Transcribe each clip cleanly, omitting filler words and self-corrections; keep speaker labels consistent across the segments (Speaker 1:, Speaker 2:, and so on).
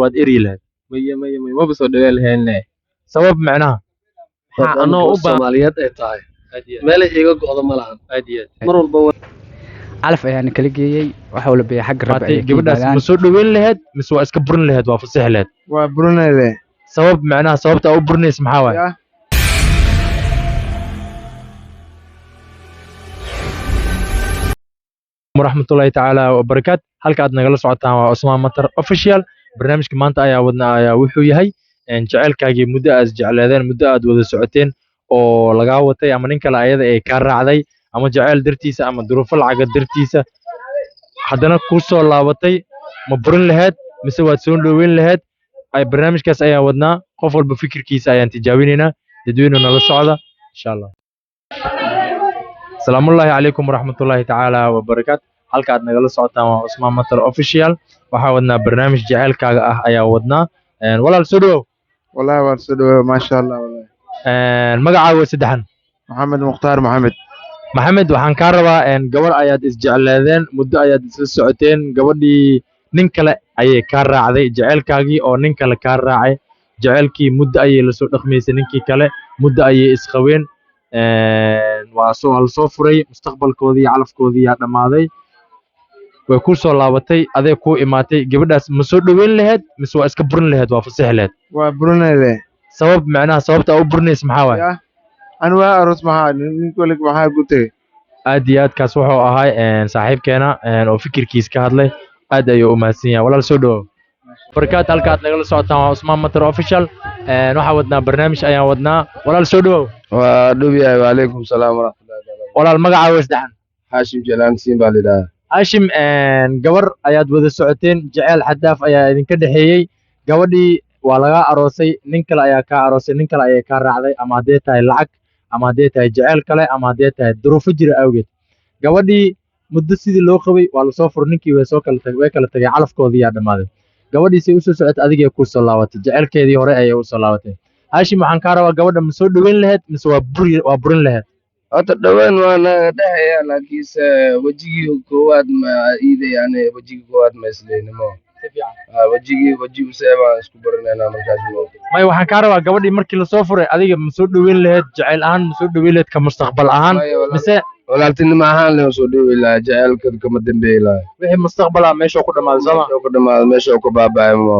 Speaker 1: waad eri lahayd
Speaker 2: ma basoo dhaween lahayn
Speaker 1: sabab macnaha
Speaker 2: maxaa anoo u Soomaaliyeed ay tahay meel iga go'do ma lahan
Speaker 1: aad iyo aad
Speaker 2: mar walba
Speaker 3: calaf ayaan kala geeyay waxa uu la beeyay xag rab
Speaker 1: ay gabadhaas ma soo dhaweyn lahayd mise waa iska burin lahayd waa fasax lahayd
Speaker 4: waa burinayde
Speaker 1: sabab macnaha sababta u burinays maxaa waay waraxmatullaahi tacaala wabarakaat halka aad nagala socotaan waa Usmaan Matar official barnaamijka maanta ayaa wadnaa ayaa wuxuu yahay jaceylkaagii muddo aad jecleedeen muddo aad wada socoteen oo lagaa watay ama nin kale ayada ay ka raacday ama jaceyl dartiisa ama duruufo lacag dartiisa haddana ku soo laabatay ma burin lahayd mise waad soo dhaweyn lahayd ay barnaamijkaas ayaa wadnaa qof walba fikirkiisa ayaan tijaabinaynaa dadweyne nala socda insha Allah السلام الله عليكم ورحمة الله تعالى وبركاته halka aad nagala socotaan waa Usmaan Matar official waxa wadnaa barnaamij jaceylkaaga ah ayaa wadnaa walaal soo dhawow
Speaker 4: wallahi waan soo dhawow ma sha Allah wallahi
Speaker 1: magacaaga saddexan
Speaker 4: maxamed mukhtaar
Speaker 1: maxamed waxaan ka rabaa gabar ayaad isjecleedeen muddo ayaad isla socoteen gabadhii nin kale ayay ka raacday jaceylkaagii oo nin kale ka raacay jaceylkii muddo ayay la soo dhaqmaysay ninkii kale muddo ayay isqabeen waa soo furay mustaqbalkoodii calafkoodii yaa dhamaaday way ku soo laabatay adeeg ku imaatay gabadhaas ma soo dhaweyn lahayd mise waa iska burin lahayd waa fasax lahayd
Speaker 4: waa burinayde
Speaker 1: sabab macnaha sababta u burinays maxaa waay
Speaker 4: an waa aroos maxaa nin kolig maxaa gutay
Speaker 1: aad iyo aad kaas wuxuu ahay saaxiibkeena oo fikirkiis ka hadlay aad ayuu u mahadsan yahay walaal soo dhawow barkaad halka aad nagala socotaan waa Usmaan Matar official waxa wadnaa barnaamij ayaan wadnaa walaal soo dhawow
Speaker 4: waa dhubiyahay waalaikum salaam waraxmatullaahi
Speaker 1: walaal magacaaga saddexan
Speaker 4: Hashim Jalaan siin baa lidhaa
Speaker 1: Hashim gabar ayaad wada socoteen jaceyl xadaaf ayaa idinka dhaxeeyay gabadhii waa laga aroosay nin kale ayaa ka aroosay nin kale ayaa ka raacday ama hadee tahay lacag ama hadee tahay jaceyl kale ama hadee tahay duruufo jira awgeed gabadhii muddo sidii loo qabay waa la soo furay ninkii way kala tagay calafkoodii yaa dhamaaday gabadhii say u soo socotay adigay ku soo laabatay jaceylkeedii hore ayay u soo laabatay Hashim waxaan ka rabaa gabadha ma soo dhaweyn lahayd mise waa burin lahayd
Speaker 4: hada dhaweyn waa naga dhaxaya laakiinse wajigii koowaad ma iiday yani wajigii koowaad ma isleynimo wajigii seebaan isku baranaynaa markaas
Speaker 1: may waxaan ka rabaa gabadhii markii la soo furay adiga ma soo dhaweyn lahayd jaceyl ahaan ma soo dhaweyn lahayd ka mustaqbal ahaan mise
Speaker 4: walaaltinimo ahaan leen soo dhaweyn lahaa jaceylka kama dambeey lahaa
Speaker 1: wixii mustaqbal ah meesha ku dhamaaday sama
Speaker 4: meesha ku baaba'ay mo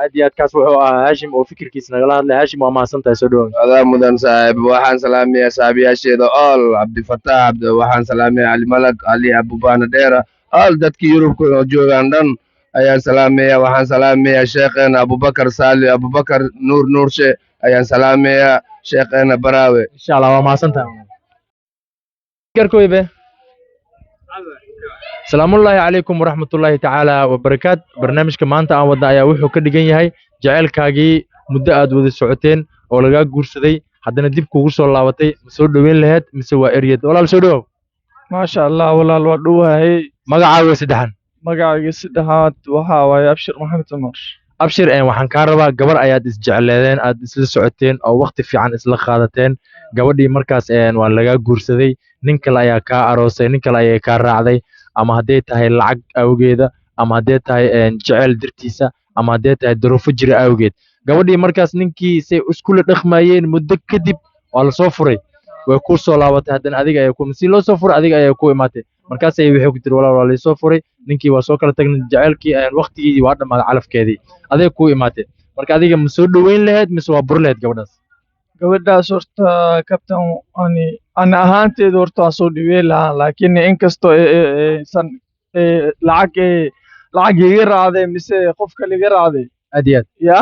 Speaker 1: aad iyo aad kaas wuxuu ahaa Hashim oo fikirkiisa nagala hadlay Hashim waa mahadsantahay soo dhawow
Speaker 4: adaa mudan saaxiib waxaan salaamayaa saaxiibayaasheeda all Cabdifataax waxaan salaamayaa Ali Malak Ali Abubana Dheera all dadkii Yurubka oo joogaan dhan ayaan salaamayaa waxaan salaamayaa sheekheena Abubakar Saali Abubakar Nuur Nuurshe ayaan salaamayaa sheekheena Baraawe
Speaker 1: insha Allah waa mahadsantahay garkooybe السلام الله عليكم ورحمة الله تعالى وبركاته برنامجك maanta aan wadna ayaa wuxuu ka dhigan yahay jaceylkaagii muddo aad wada socoteen oo laga guursaday haddana dib kugu soo laabatay ma soo dhaweyn lahayd mise waa eriyad walaal soo dhawow
Speaker 5: ما شاء الله walaal waa dhuwahay
Speaker 1: magacaaga saddexan
Speaker 5: magacayga saddexaad waxa waaye Abshir Maxamed Umar
Speaker 1: Abshir waxaan ka rabaa gabar ayaad isjecleedeen aad isla socoteen oo waqti fiican isla qaadateen gabadhii markaas waa laga guursaday nin kale ayaa ka aroosay nin kale ayaa ka raacday ama hadee tahay lacag awgeeda ama hadee tahay jaceyl dirtiisa ama hadee tahay duruufo jira awgeed gabadhii markaas ninkii say isku la dhaqmayeen muddo kadib waa la soo furay way ku soo laabatay haddana adiga ayaa ku si loo soo furay adiga ayaa ku imaatay markaas ay wixii ku tiri walaal waa la soo furay ninkii waa soo kala tagnay jaceylkii waqtigii waa dhamaaday calafkeedii adiga ku imaatay marka adiga ma soo dhaweyn lahayd mise waa bur lahayd
Speaker 5: gabadhaas horta kabtan ani ahaanteed horta waan soo dhaweyn lahaa laakiin inkastoo san lacag iga raacday mise qof kale iga raacday
Speaker 1: aad iyo aad
Speaker 5: ya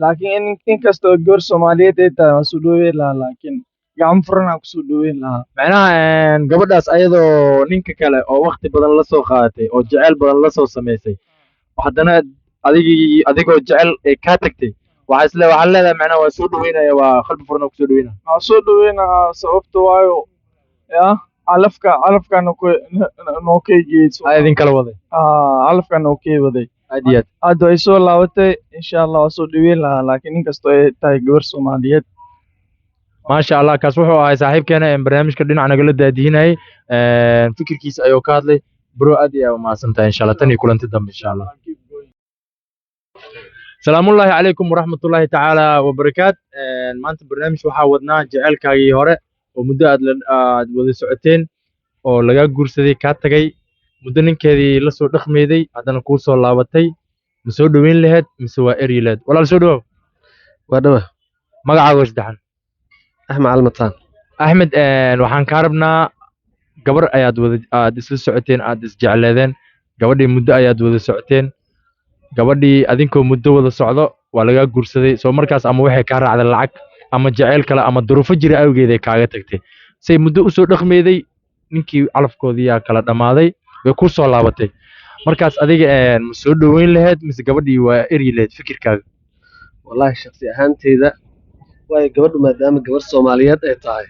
Speaker 5: laakiin inkastoo gabar Soomaaliyeed ay tahay waan soo dhaweyn lahaa laakiin gacan furan aan kusoo dhaweyn lahaa
Speaker 1: macnaha gabadhaas ayadoo ninka kale oo waqti badan la soo qaadatay oo jaceyl badan la soo sameysay haddana adigoo jaceyl ka tagtay waxaan leedahay macnaha waa soo dhaweynaya waa qalbi furan oo kusoo dhaweynaya
Speaker 5: waan soo dhaweynahaa sababta waayo ya calafka noo keygeeyso
Speaker 1: idin kala waday
Speaker 5: calafka noo key waday
Speaker 1: aad iyo aad
Speaker 5: hadda ay soo laabatay insha Allah waan soo dhaweyn lahaa laakiin inkastoo ay tahay gabar Soomaaliyeed
Speaker 1: ما شاء الله كاس وحو هاي صاحبكنا برنامجك دينا نقول داديناي فكركيس ايو كادلي برو ادي او ما سنتا ان شاء الله تاني كلنت دم ان شاء الله salaamullaahi calaykum waraxmatullaahi tacaala wabarakaat. Maanta barnaamij waxaa wadnaa jaceylkaagii hore oo muddo aad wada socoteen oo lagaa guursaday kaa tagay muddo ninkeedii la soo dhaqmeeday haddana kuu soo laabatay ma soo dhoweyn laheyd mise waa eryi laheyd walaal soo dhawow
Speaker 2: waa dhawa
Speaker 1: magacaaga saddexan
Speaker 2: axmed calmataan
Speaker 1: axmed waxaan kaa rabnaa gabar aad isla socoteen aad isjecleedeen gabadhii muddo ayaad wada socoteen gabadhii adinkoo muddo wada socdo waa lagaa guursaday soo markaas ama waxay kaa raacday lacag ama jaceyl kale ama duruufo jira awgeed ay kaaga tagtay say muddo usoo dhaqmeeday ninkii calafkoodiiyaa kala dhammaaday way ku soo laabatay markaas adiga ma soo dhoweyn laheyd mise gabadhii waa eryi laheyd fikirkaaga
Speaker 2: wallaahi shaksi ahaanteyda waayo gabadhu maadaama gabar soomaaliyeed ay tahay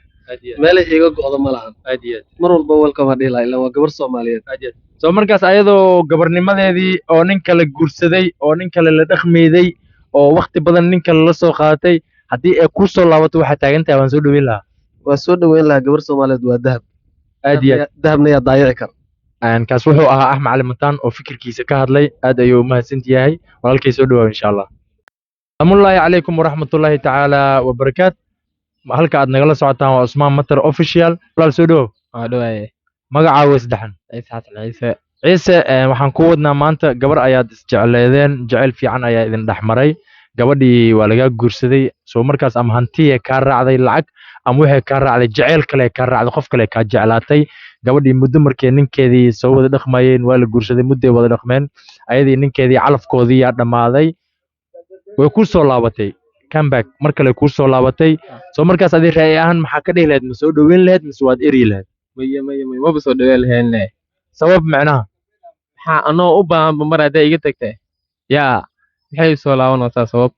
Speaker 2: meelay iiga go'do ma lahan mar walba welcome hadhihi lahaa ilaa waa gabar soomaaliyeed
Speaker 1: soo markaas ayadoo gabarnimadeedii oo nin kale guursaday oo nin kale la dhaqmeeday oo waqti badan nin kale la soo qaadatay haddii ay ku soo laabato waxaa taagan tahay waan soo dhoweyn lahaa
Speaker 2: waa soo dhoweyn lahaa gabar soomaaliyeed waa dahab
Speaker 1: aad iyo aad
Speaker 2: dahabna yaa daayici kara
Speaker 1: kaas wuxuu ahaa axmed cali mataan oo fikirkiisa ka hadlay aad ayuu umahadsanti yahay walaalkay soo dhawaaw insha allah salaamullaahi calaykum waraxmatullaahi tacaala wabarakaat halka aad nagala socotaan waa cusmaan matar official walaal soo dhawow
Speaker 3: waa dhawaye
Speaker 1: magacaaga saddexan
Speaker 3: ciise xasan ciise
Speaker 1: ciise waxaan ku wadnaa maanta gabar ayaad isjecleedeen jaceyl fiican ayaa idin dhex maray gabadhii waa lagaa guursaday soo markaas ama hantiye kaa raacday lacag ama waxay kaa raacday jaceyl kale kaa raacday qof kale kaa jeclaatay gabadhii muddo markay ninkeedii soo wada dhaqmayeen waa la guursaday mudday wada dhaqmeen ayadii ninkeedii calafkoodii yaa dhammaaday way ku soo laabatay comeback mar kale ku soo laabatay soo markaas adii ra'yi ahaan maxaa ka dhihi lahayd ma soo dhoweyn lahayd mise waad eryi lahayd
Speaker 3: maya maba soo dhaweyn lahayne
Speaker 1: sabab macnaha
Speaker 3: maxaa anoo u baahanba mar hadday iga tagtay yaa maxay soo laabanaysaa sabab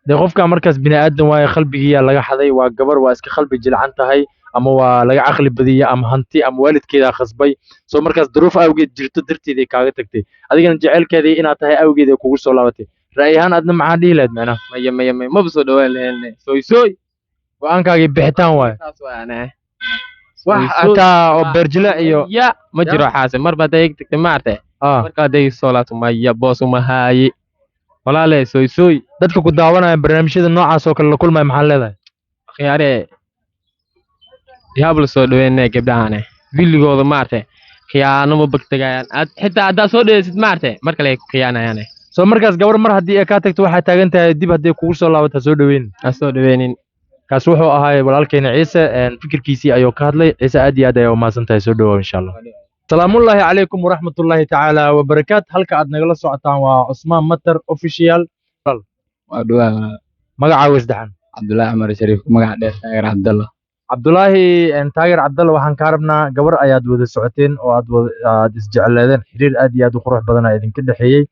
Speaker 1: dee qofka markaas bini aadan waaye qalbigiiyaa laga xaday waa gabar waa iska qalbi jilcan tahay ama waa laga caqli badiya ama hanti ama waalidkeedaa khasbay soo markaas duruuf awgeed jirto darteeday kaaga tagtay adigana jaceylkeedii inaad tahay awgeed ay kugu soo laabatay ra'yi ahaan adna maxaa dhihi lahayd macnaha
Speaker 3: maya maba soo dhaweyn lahayne sooy
Speaker 1: go-aankaagii bixitaan waaye
Speaker 3: saas waane
Speaker 1: wax hataa oo beerjile iyo
Speaker 3: ya ma jiro xaase marba hadday iga tagtay maarte marka hadday soo laabto maya boos uma haaye walaale sooy
Speaker 1: dadka ku daawanaya barnaamijyada noocaas oo kale la kulmaya maxaa leedahay
Speaker 3: khiyaare yaab la soo dhaweyne gabdhahane willigooda maarte khiyaano ma bagtagayaan xitaa haddaad soo dhaweysid maarte mar kale ay ku khiyaanayaane
Speaker 1: soo markaas gabar mar haddii ay kaa tagto waxaa taagan tahay dib hadday kugu soo laabataa soo dhaweynin
Speaker 3: soo dhaweynin
Speaker 1: kaas wuxuu ahaa walaalkeena ciise fikirkiisii ayuu ka hadlay ciise aad iyo aad ayaa umahadsan tahay soo dhawow insha allah salaamullaahi calaykum waraxmatullaahi tacaala wabarakaat halka aad nagala socotaan waa cusmaan matar official
Speaker 3: waa dhawaa
Speaker 1: magacaaga saddexan
Speaker 3: cabdullaahi cumar shariif magaca dheer taageer cabdalla
Speaker 1: cabdulaahi taageer cabdalla waxaan kaa rabnaa gabar ayaad wada socoteen oo aad isjecleedeen xiriir aad iyo aad u qurux badan aa idinka dhexeeyey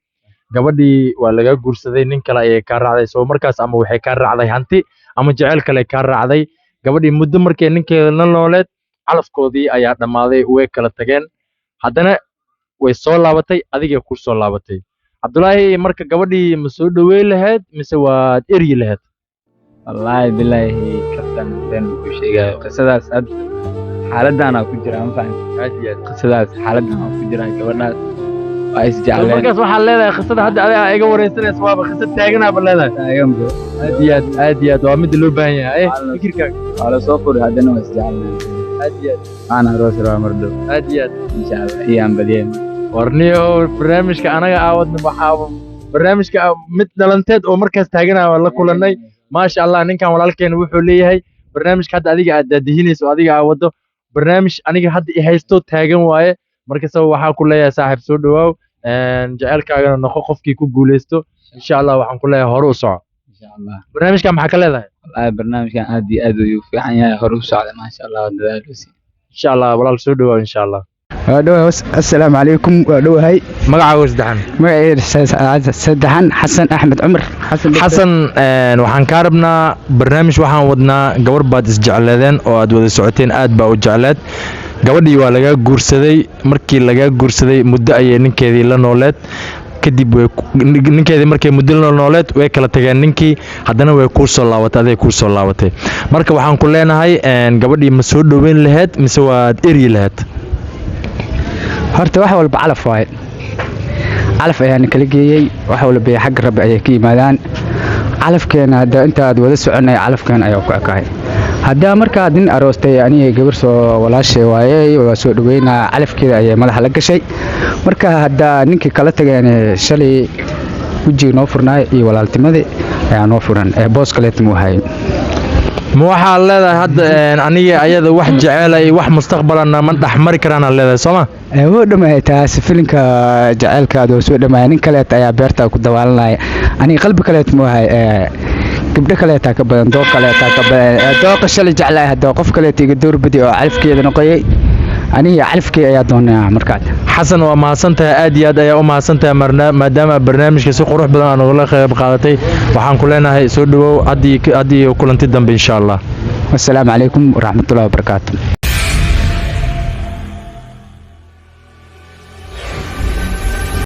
Speaker 1: gabadhii waa lagaa guursaday nin kale ayay kaa raacday soo markaas ama waxay kaa raacday hanti ama jaceyl kale kaa raacday gabadhii muddo markay ninkeeda la nooleed calafkoodii ayaa dhammaaday way kala tageen haddana way soo laabatay adigay ku soo laabatay cabdulaahi marka gabadhii ma soo dhoweyn lahayd mise waad eryi lahayd
Speaker 3: wallaahi bilaahi kaftan been ku sheegayo qisadaas had xaaladana ku jira ma fahanti
Speaker 1: aad iyo aad
Speaker 3: qisadaas xaaladana ku jira gabadhaas waa isjecleen
Speaker 1: markaas waxaad leedahay qisada hadda adiga iga wareysanaysa waaba qisad taaganaaba leedahay
Speaker 3: taagan bro
Speaker 1: aad iyo aad waa mid loo baahan yahay fikirkaaga
Speaker 3: waa la soo furi haddana waa isjecleen
Speaker 1: aad iyo aad
Speaker 3: maana aroos rabaa mar dhow
Speaker 1: aad iyo aad
Speaker 3: insha allah iyaan badiyeen
Speaker 1: warniyo barnaamijka anaga aawadna waxaa barnaamijka mid dhalanteed oo markaas taaganaa la kulanay maasha allah ninkan walaalkeena wuxuu leeyahay barnaamijka hadda adiga aad daadihinayso adiga aa wado barnaamij aniga hadda i haysto taagan waaye markasta waxaa ku leeyahay saaxiib soo dhawaaw jaceylkaagana noqo qofkii ku guuleysto insha allah waxaan ku leeyahay hore u soco
Speaker 3: insha allah
Speaker 1: barnaamijkan maxaa ka leedahay
Speaker 3: wallaahi barnaamijkan aad iyo aad ayuu fiican yahay hore u socda maasha allah dadaalkiisa
Speaker 1: insha allah walaal soo dhawaaw insha allah
Speaker 6: السلام عليكم ودوهاي
Speaker 1: magacaaga saddexan
Speaker 6: سدحان حسن أحمد عمر
Speaker 1: xasan waxaan kaa rabnaa barnaamij waxaan wadnaa gabar baad isjecleedeen oo aad wada socoteen aad baa u jecleed gabadhii waa lagaa guursaday markii lagaa guursaday muddo ayay ninkeedii la nooleed kadib ninkeedii markay muddo la nooleed way kala tageen ninkii haddana way kuu soo laabatay aday kuu soo laabatay marka waxaan ku leenahay gabadhii ma soo dhoweyn lahayd mise waad eryi lahayd
Speaker 6: horta wax walba calaf waaye calaf ayaan kala geeyey wax walba xag rabbi ayay ka yimaadaan calafkeena hadda inta aad wada soconay calafkeen ayaa ku ekaay hadda markaa din aroostay aniga gabar soo walaashay waayay waa soo dhaweynaa calafkeeda ayay madaxa la gashay marka hadda ninkii kala tageen shalay wajig noo furnaay iyo walaaltimadii ayaa noo furan boos kale timo hay
Speaker 1: ma waxaa leedahay hadda aniga ayada wax jecel ay wax mustaqbalana ma dhaxmari karaan leedahay Soomaa
Speaker 6: oo dhamay taas filinka jaceelkaada oo soo dhamay nin kale ayaa beerta ku dawaalanay aniga qalbi kale timo hay gabdho kale taa ka badan dooq kale taa ka badan dooq shalay jeclaa hadda qof kale tiga door badi oo calafkeeda noqoyay aniga calafkee ayaa doonaa markaad
Speaker 1: xasan waa mahadsantahay aad iyo aad ayaa u mahadsantahay maadaama barnaamijka si qurux badan aan uga qayb qaadatay waxaan ku leenahay soo dhawow haddii kulanti dambe insha Allah
Speaker 6: wassalaamu calaykum waraxmatullaahi wabarakaatuh